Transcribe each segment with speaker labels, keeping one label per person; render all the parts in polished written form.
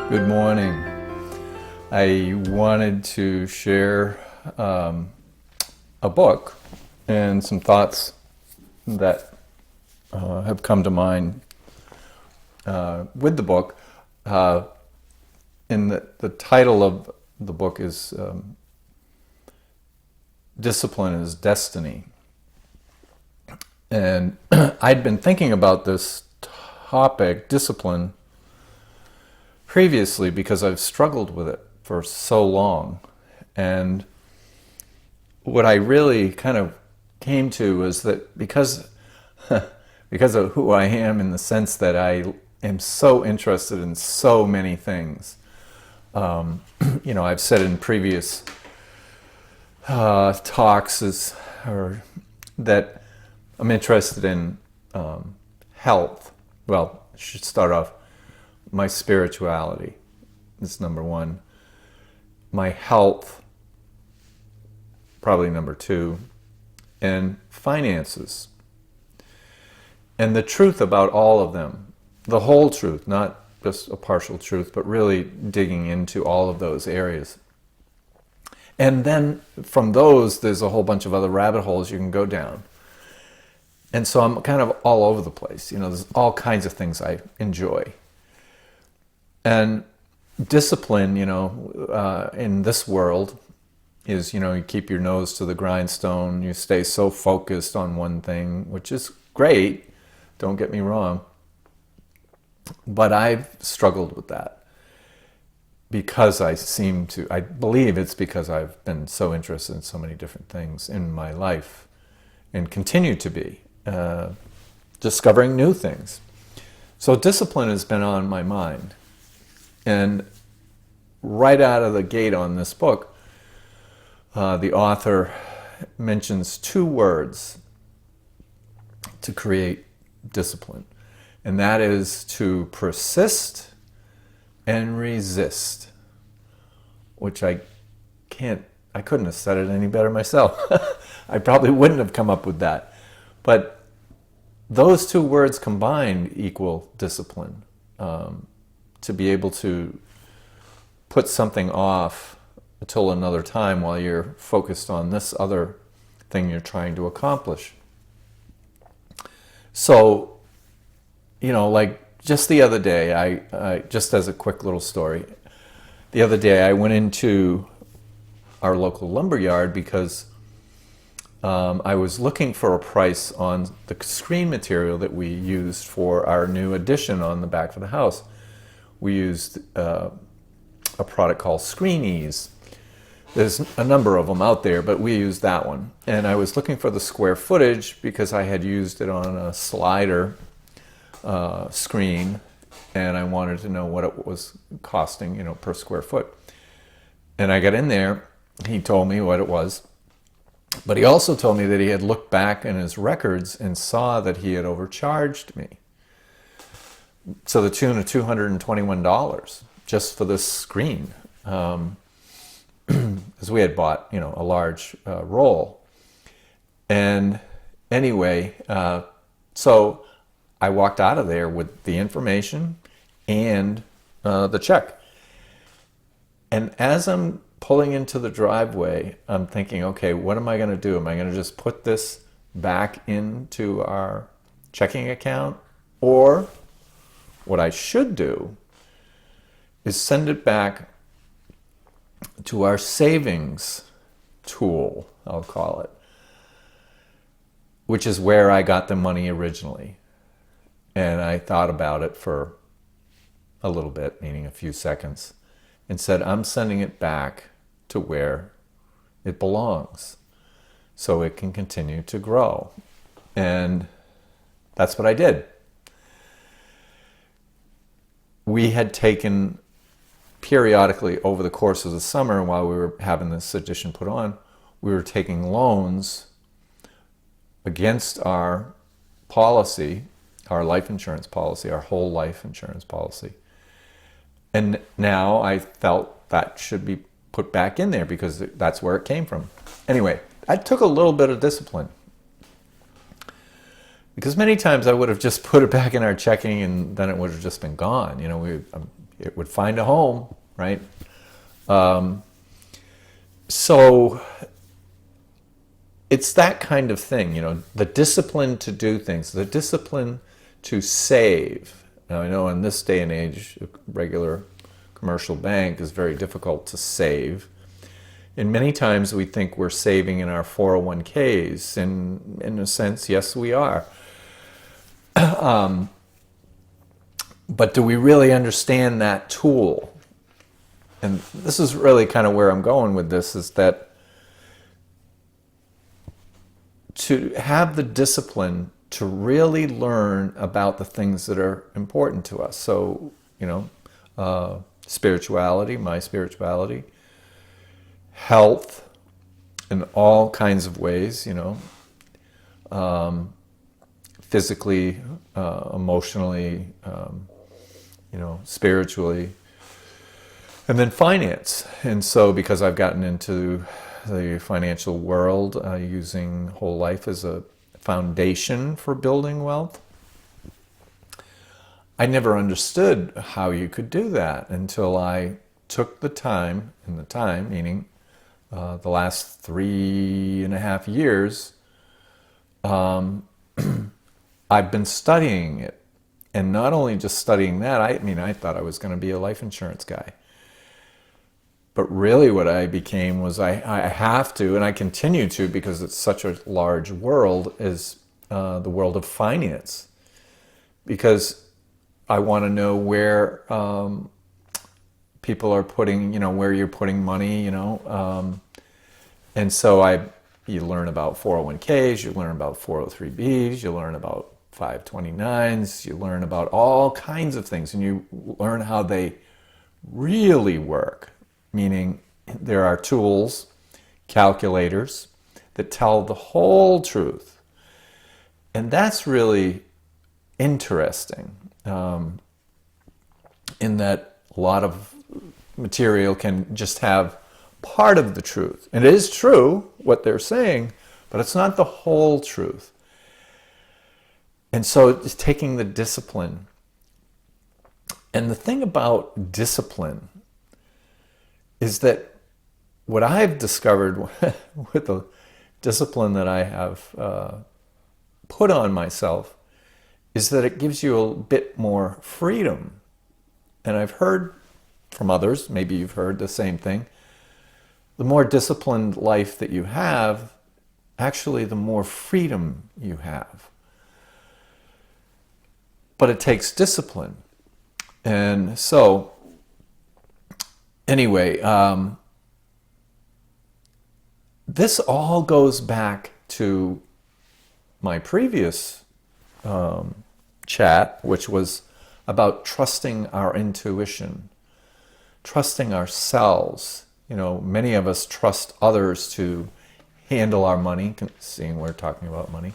Speaker 1: Good morning. I wanted to share a book and some thoughts that have come to mind with the book. And the title of the book is Discipline is Destiny. And I'd been thinking about this topic, discipline, previously because I've struggled with it for so long. And what I really kind of came to is that because of who I am, in the sense that I am so interested in so many things. I've said in previous talks that I'm interested in health. Well, I should start off. My spirituality is number one. My health, probably number two. And finances. And the truth about all of them, the whole truth, not just a partial truth, but really digging into all of those areas. And then from those, there's a whole bunch of other rabbit holes you can go down. And so I'm kind of all over the place. There's all kinds of things I enjoy. And discipline, in this world is, you keep your nose to the grindstone. You stay so focused on one thing, which is great. Don't get me wrong. But I've struggled with that because I believe it's because I've been so interested in so many different things in my life and continue to be, discovering new things. So discipline has been on my mind. And right out of the gate on this book, the author mentions two words to create discipline. And that is to persist and resist, which I couldn't have said it any better myself. I probably wouldn't have come up with that. But those two words combined equal discipline. To be able to put something off until another time while you're focused on this other thing you're trying to accomplish. So, like just the other day, I just as a quick little story, the other day I went into our local lumber yard because I was looking for a price on the screen material that we used for our new addition on the back of the house. We used a product called Screen-Ease. There's a number of them out there, but we used that one. And I was looking for the square footage because I had used it on a slider screen, and I wanted to know what it was costing, per square foot. And I got in there. He told me what it was. But he also told me that he had looked back in his records and saw that he had overcharged me. So the tune of $221 just for this screen, because we had bought, a large roll. And anyway, so I walked out of there with the information and the check. And as I'm pulling into the driveway, I'm thinking, okay, what am I going to do? Am I going to just put this back into our checking account? Or what I should do is send it back to our savings tool, I'll call it, which is where I got the money originally. And I thought about it for a little bit, meaning a few seconds, and said, I'm sending it back to where it belongs so it can continue to grow. And that's what I did. We had taken periodically over the course of the summer, while we were having this addition put on, we were taking loans against our policy, our life insurance policy, our whole life insurance policy. And now I felt that should be put back in there because that's where it came from. Anyway, I took a little bit of discipline. Because many times I would have just put it back in our checking and then it would have just been gone. I'm it would find a home, right? So it's that kind of thing, the discipline to do things, the discipline to save. Now, I know in this day and age, a regular commercial bank is very difficult to save. And many times we think we're saving in our 401ks, and in a sense, yes, we are. But do we really understand that tool? And this is really kind of where I'm going with this, is that to have the discipline to really learn about the things that are important to us. So, spirituality, my spirituality, health in all kinds of ways, physically, emotionally, spiritually, and then finance. And so because I've gotten into the financial world, using whole life as a foundation for building wealth, I never understood how you could do that until I took the time, meaning the last 3.5 years, I've been studying it. And not only just studying that, I thought I was going to be a life insurance guy. But really what I became was I have to, and I continue to, because it's such a large world, is the world of finance. Because I want to know where people are putting, where you're putting money, and so you learn about 401ks, you learn about 403bs, you learn about 529s, you learn about all kinds of things, and you learn how they really work. Meaning there are tools, calculators, that tell the whole truth. And that's really interesting, in that a lot of material can just have part of the truth. And it is true, what they're saying, but it's not the whole truth. And so it's taking the discipline. And the thing about discipline is that what I've discovered with the discipline that I have put on myself is that it gives you a bit more freedom. And I've heard from others, maybe you've heard the same thing, the more disciplined life that you have, actually the more freedom you have. But it takes discipline. And so, anyway, this all goes back to my previous chat, which was about trusting our intuition, trusting ourselves. Many of us trust others to handle our money, seeing we're talking about money.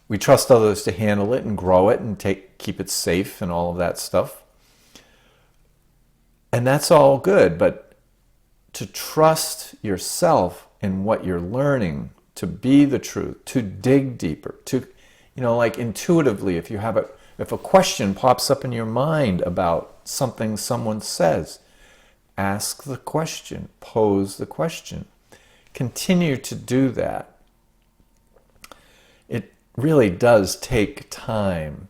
Speaker 1: We trust others to handle it and grow it and keep it safe and all of that stuff. And that's all good, but to trust yourself in what you're learning, to be the truth, to dig deeper, to, like intuitively, if a question pops up in your mind about something someone says, ask the question, pose the question. Continue to do that. It really does take time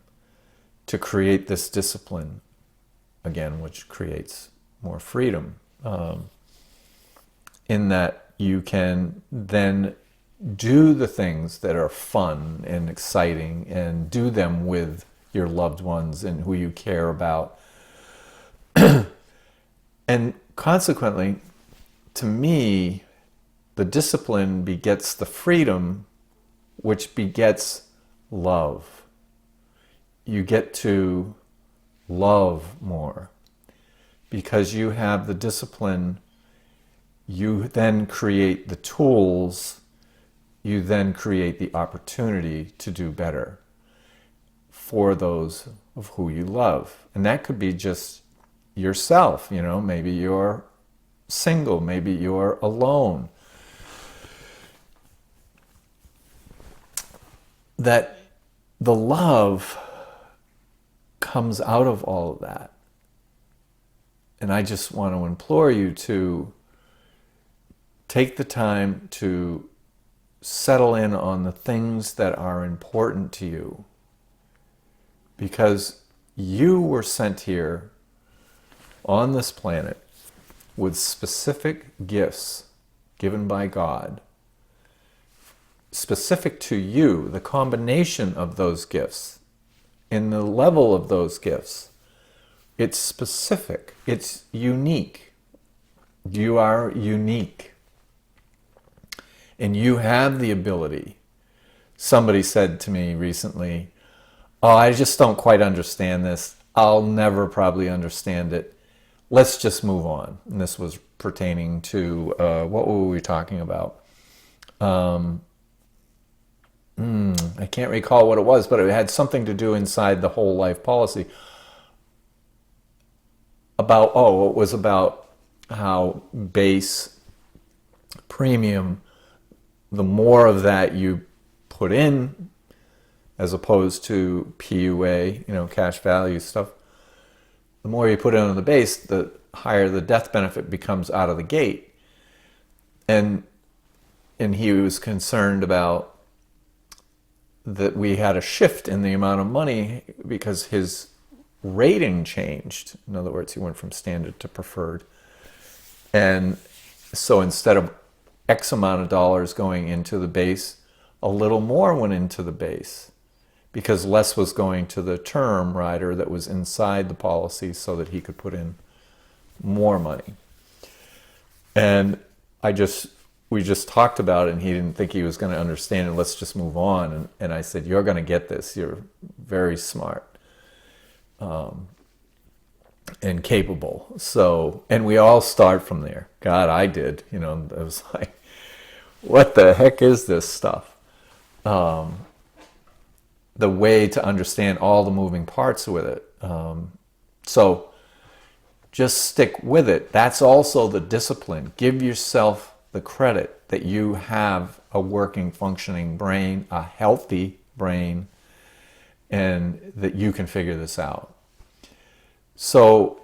Speaker 1: to create this discipline, again, which creates more freedom, in that you can then do the things that are fun and exciting and do them with your loved ones and who you care about. And consequently, to me, the discipline begets the freedom, which begets love. You get to love more because you have the discipline. You then create the tools. You then create the opportunity to do better for those of who you love. And that could be just yourself, maybe you're single, maybe you're alone. That the love comes out of all of that. And I just want to implore you to take the time to settle in on the things that are important to you. Because you were sent here on this planet with specific gifts given by God, specific to you, the combination of those gifts, in the level of those gifts. It's specific. It's unique. You are unique. And you have the ability. Somebody said to me recently, "Oh, I just don't quite understand this. I'll never probably understand it. Let's just move on." And this was pertaining to, what were we talking about? I can't recall what it was, but it had something to do inside the whole life policy. It was about how base premium, the more of that you put in, as opposed to PUA, cash value stuff, the more you put in on the base, the higher the death benefit becomes out of the gate. And he was concerned about that we had a shift in the amount of money because his rating changed. In other words, he went from standard to preferred. And so instead of X amount of dollars going into the base, a little more went into the base because less was going to the term rider that was inside the policy so that he could put in more money. And we just talked about it, and he didn't think he was going to understand it. Let's just move on. And I said, "You're going to get this. You're very smart and capable." So, and we all start from there. God, I did. I was like, what the heck is this stuff? The way to understand all the moving parts with it. So just stick with it. That's also the discipline. Give yourself the credit that you have a working, functioning brain, a healthy brain, and that you can figure this out. So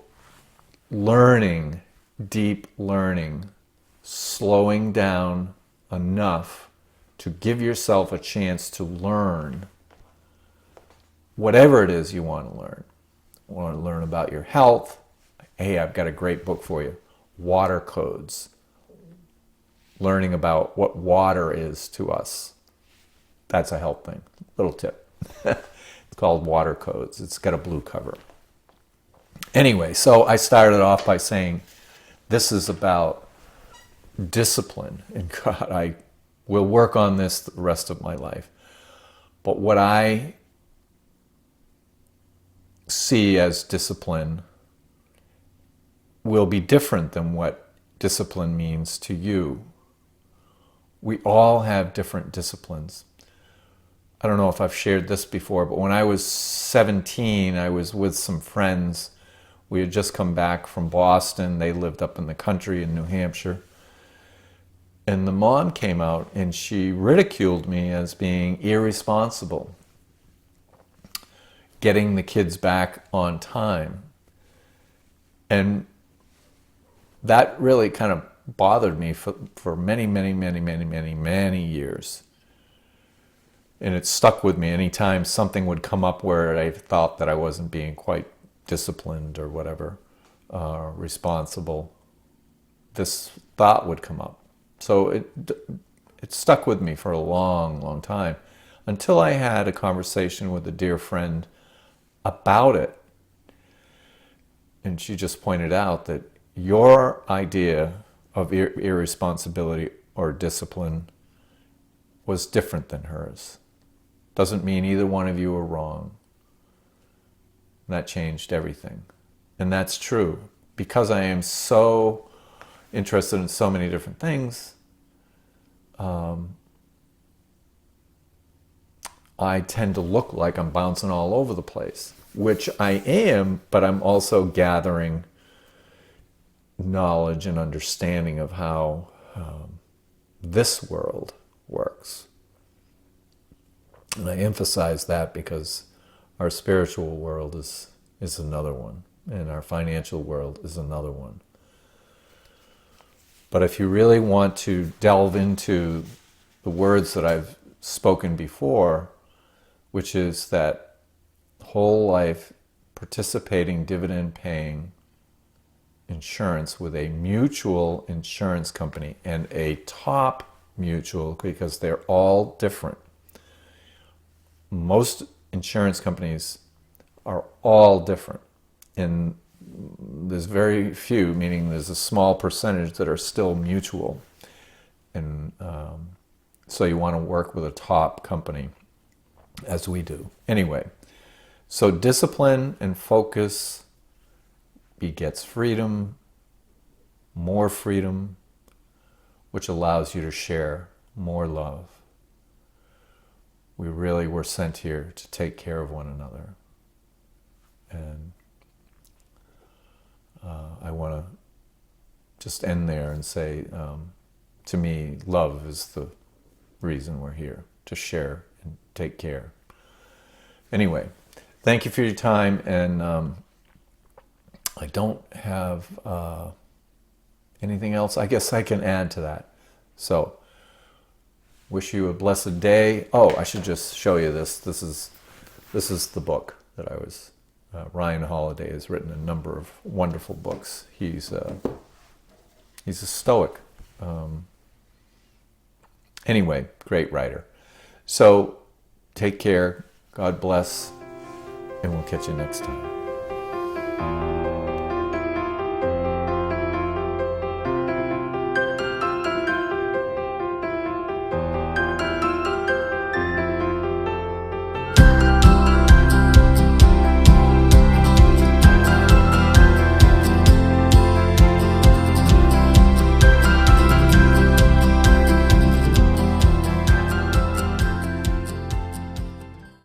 Speaker 1: learning, deep learning, slowing down enough to give yourself a chance to learn whatever it is you want to learn. You want to learn about your health? Hey, I've got a great book for you. Water Codes. Learning about what water is to us. That's a health thing. Little tip. It's called Water Codes. It's got a blue cover. Anyway, so I started off by saying this is about discipline. And God, I will work on this the rest of my life. But what I see as discipline will be different than what discipline means to you. We all have different disciplines. I don't know if I've shared this before, but when I was 17, I was with some friends. We had just come back from Boston. They lived up in the country in New Hampshire. And the mom came out and she ridiculed me as being irresponsible, getting the kids back on time. And that really kind of bothered me for many, many, many, many, many, many years. And it stuck with me. Anytime something would come up where I thought that I wasn't being quite disciplined or whatever, responsible, this thought would come up. So it stuck with me for a long, long time until I had a conversation with a dear friend about it. And she just pointed out that your idea of irresponsibility or discipline was different than hers. Doesn't mean either one of you are wrong. That changed everything. And that's true. Because I am so interested in so many different things, I tend to look like I'm bouncing all over the place, which I am, but I'm also gathering knowledge and understanding of how this world works. And I emphasize that because our spiritual world is another one. and our financial world is another one. But if you really want to delve into the words that I've spoken before, which is that whole life participating, dividend paying insurance with a mutual insurance company and a top mutual, because they're all different. Most insurance companies are all different, and there's very few, meaning there's a small percentage that are still mutual. And so you want to work with a top company, as we do. Anyway, so discipline and focus begets freedom, more freedom, which allows you to share more love. We really were sent here to take care of one another. And I want to just end there and say, to me, love is the reason we're here, to share and take care. Anyway, thank you for your time, and I don't have anything else I guess I can add to that. So, wish you a blessed day. Oh, I should just show you this. This is the book that I was. Ryan Holiday has written a number of wonderful books. He's a Stoic. Anyway, great writer. So, take care. God bless, and we'll catch you next time.